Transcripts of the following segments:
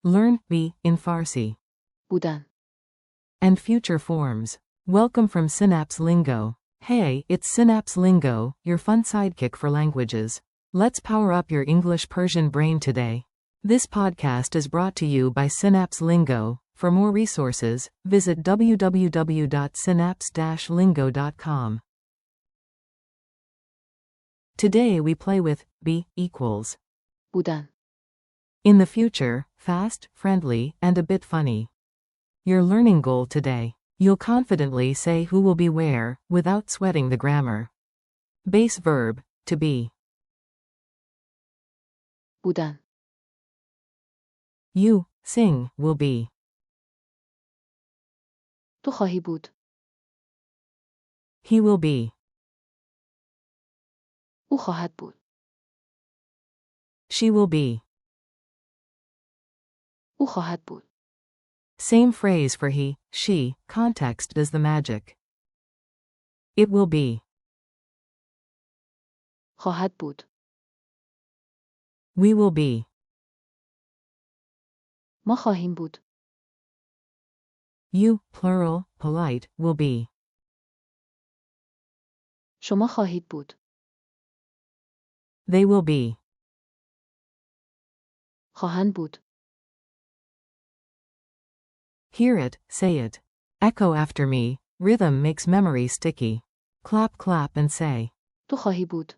Learn be in Farsi. بودن. And future forms. Welcome from Synapse Lingo. Hey, it's Synapse Lingo, your fun sidekick for languages. Let's power up your English-Persian brain today. This podcast is brought to you by Synapse Lingo. For more resources, visit www.synapse-lingo.com. Today we play with be equals. بودن. In the future, fast, friendly, and a bit funny. Your learning goal today. You'll confidently say who will be where, without sweating the grammar. Base verb, to be. بودن. You, sing, will be. تو خواهی بود. He will be. او خواهد بود. She will be. او خواهد بود. Same phrase for he, she, context does the magic. It will be. خواهد بود. We will be. ما خواهیم بود. You, plural, polite, will be. شما خواهید بود. They will be. خواهند بود. Hear it, say it. Echo after me, rhythm makes memory sticky. Clap, clap and say. تو خواهی بود.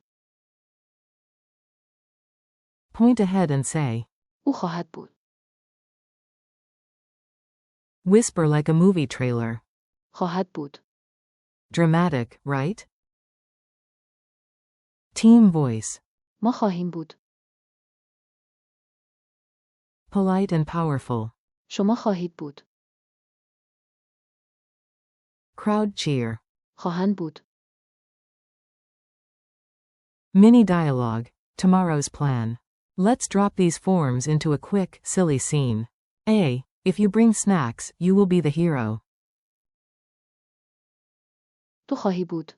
Point ahead and say. او خواهد بود. Whisper like a movie trailer. خواهد بود. Dramatic, right? Team voice. ما خواهیم بود. Polite and powerful. شما خواهید بود. Crowd cheer. خواهند بود. Mini dialogue. Tomorrow's plan. Let's drop these forms into a quick, silly scene. A. If you bring snacks, you will be the hero. تو خواهی بود.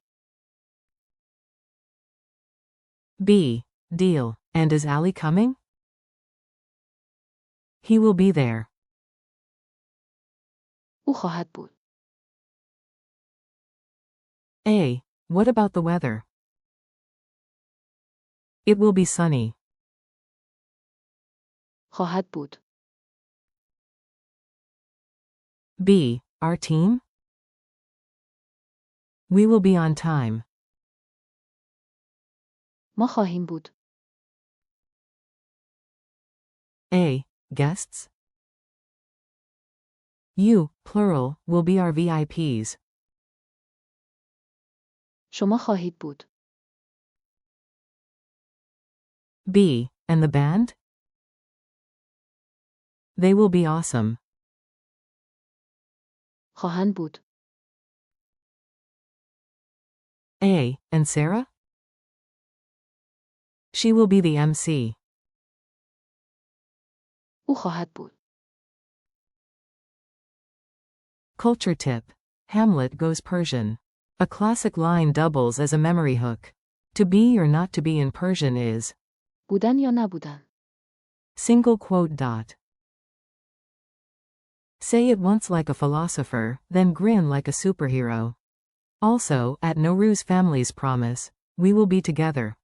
B. Deal. And is Ali coming? He will be there. او خواهد بود. A. What about the weather? It will be sunny. خواهد بود. B. Our team? We will be on time. ما خواهیم بود. A. Guests? You, plural, will be our VIPs. شما خواهید بود. B. And the band? They will be awesome. خواهند بود. A. And Sarah? She will be the MC. او خواهد بود. Culture tip. Hamlet goes Persian. A classic line doubles as a memory hook. To be or not to be in Persian is. بودن یا نبودن. Single quote dot. Say it once like a philosopher, then grin like a superhero. Also, at Nowruz family's promise, we will be together.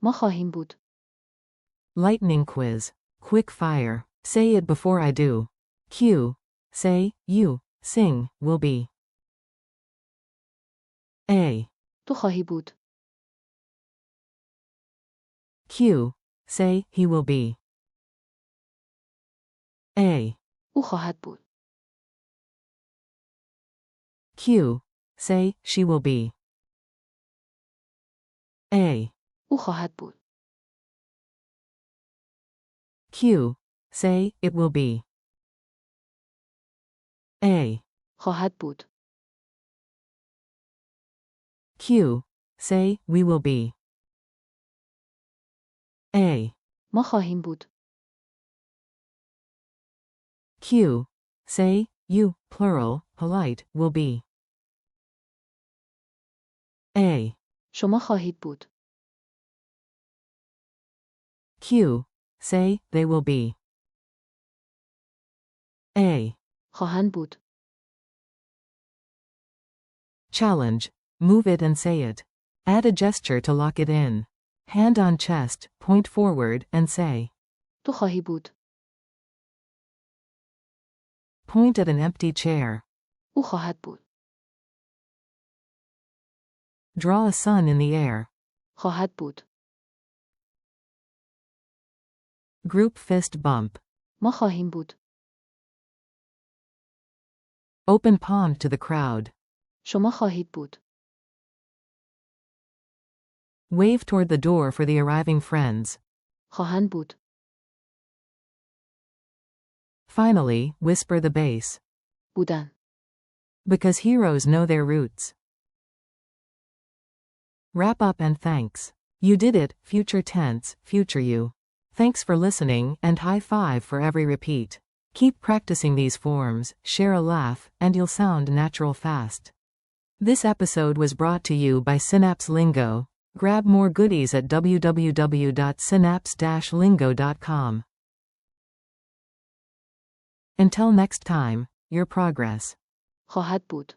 ما خواهیم بود. Lightning quiz. Quick fire. Say it before I do. Q. Say, you, sing, will be. A. تو خواهی بود. Q. Say, he will be. A. او خواهد بود. Q. Say, she will be. A. او خواهد بود. Q. Say, it will be. A. خواهد بود. Q. Say, we will be. A. ما خواهیم بود. Q. Say, you, plural, polite, will be. A. شما خواهید بود. Q. Say, they will be. A. خواهند بود. Challenge. Move it and say it. Add a gesture to lock it in. Hand on chest, point forward, and say. تو خواهی بود. Point at an empty chair. او خواهد بود. Draw a sun in the air. خواهد بود. Group fist bump. ما خواهیم بود. Open palm to the crowd. شما خواهید بود. Wave toward the door for the arriving friends. خواهند بود. Finally, whisper the bass. بودن. Because heroes know their roots. Wrap up and thanks. You did it, future tense, future you. Thanks for listening, and high five for every repeat. Keep practicing these forms, share a laugh, and you'll sound natural fast. This episode was brought to you by Synapse Lingo. Grab more goodies at www.synapse-lingo.com. Until next time, your progress. خواهد بود.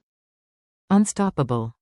Unstoppable.